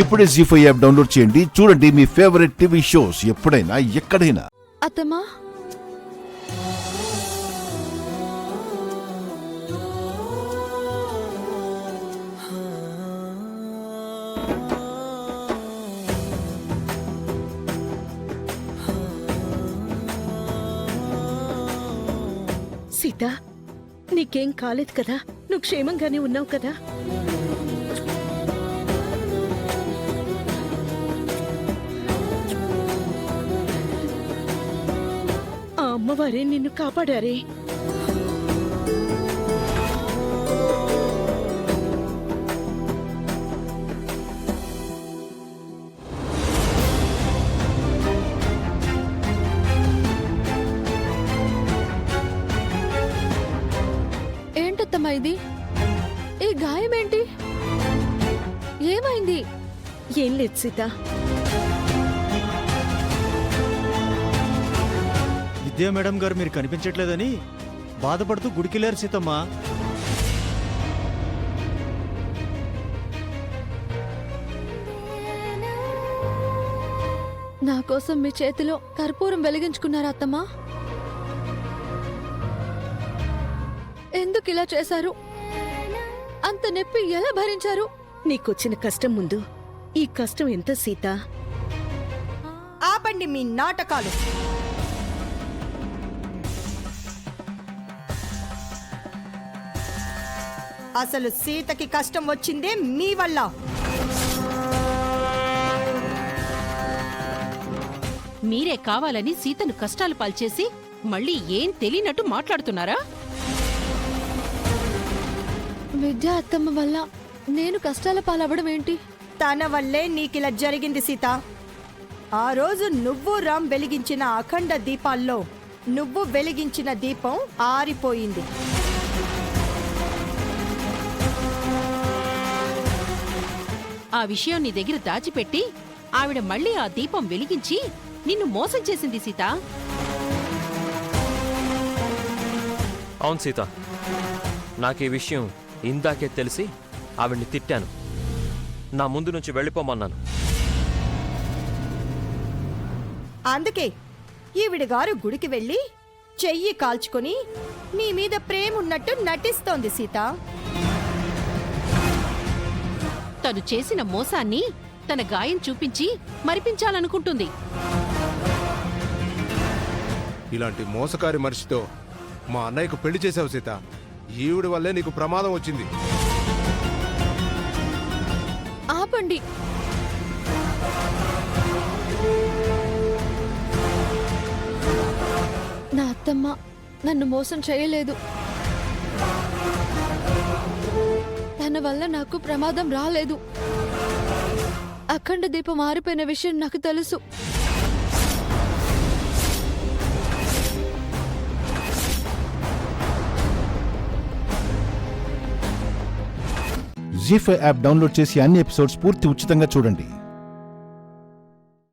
ఇప్పుడే జీ5 app download చేయండి. చూడండి మీ ఫేవరెట్ టీవీ షోస్ ఎప్పుడైనా ఎక్కడైనా. అత్తమ్మా, సీత, నీకేం కాలేదు కదా? నువ్వు క్షేమంగానే ఉన్నావు కదా? ఆ అమ్మవారే నిన్ను కాపాడారే. ఏంటత్తమ్మా ఇది? ఈ గాయం ఏంటి? ఏమైంది? ఏం లేదు సీత. విద్యా మేడం గారు మీరు కనిపించట్లేదని బాధపడుతూ గుడికెళ్ళారు సీతమ్మ. నా కోసం మీ చేతిలో కర్పూరం వెలిగించుకున్నారా అత్తమ్మా? ఎందుకు ఇలా చేశారు? అంత నొప్పి ఎలా భరించారు? నీకొచ్చిన కష్టం ముందు ఈ కష్టం ఎంత సీత? ఆపండి మీ నాటకాలు. అసలు సీతకి కష్టం వచ్చిందే మీ వల్ల. మీరే కావాలని సీతను కష్టాలు పాల్చేసి మళ్ళీ ఏం తెలియనట్టు మాట్లాడుతున్నారా? విద్యా అత్తమ్మ వల్ల నేను కష్టాల పాలవ్వడం ఏంటి? తన వల్లే నీకిలా జరిగింది సీత. ఆ రోజు నువ్వు రామ్ వెలిగించిన అఖండ దీపాల్లో నువ్వు వెలిగించిన దీపం ఆరిపోయింది. ఆ విషయం నీ దగ్గర దాచిపెట్టి ఆవిడ మళ్ళీ ఆ దీపం వెలిగించి నిన్ను మోసం చేసింది సీత. అవును సీత, నాకు ఈ విషయం ఇందాకే తెలిసి ఆవిడ్ని తిట్టాను. నా ముందు నుంచి వెళ్ళిపోమన్నాను. అందుకే ఈవిడ గారు గుడికి వెళ్ళి చెయ్యి కాల్చుకొని నీ మీద ప్రేమ ఉన్నట్టు నటిస్తోంది సీత. తను చేసిన మోసాన్ని తన గాయం చూపించి మరిపించాలనుకుంటుంది. ఇలాంటి మోసకారి మనిషితో మా అన్నయ్యకు పెళ్లి చేసావు సీత. ఈవిడి వల్లే నీకు ప్రమాదం వచ్చింది. ఆపండి. నా అత్తమ్మ నన్ను మోసం చేయలేదు. తన వల్ల నాకు ప్రమాదం రాలేదు. అఖండ దీపం ఆరిపోయిన విషయం నాకు తెలుసు. జీ5 యాప్ డౌన్లోడ్ చేసి అన్ని ఎపిసోడ్స్ పూర్తి ఉచితంగా చూడండి.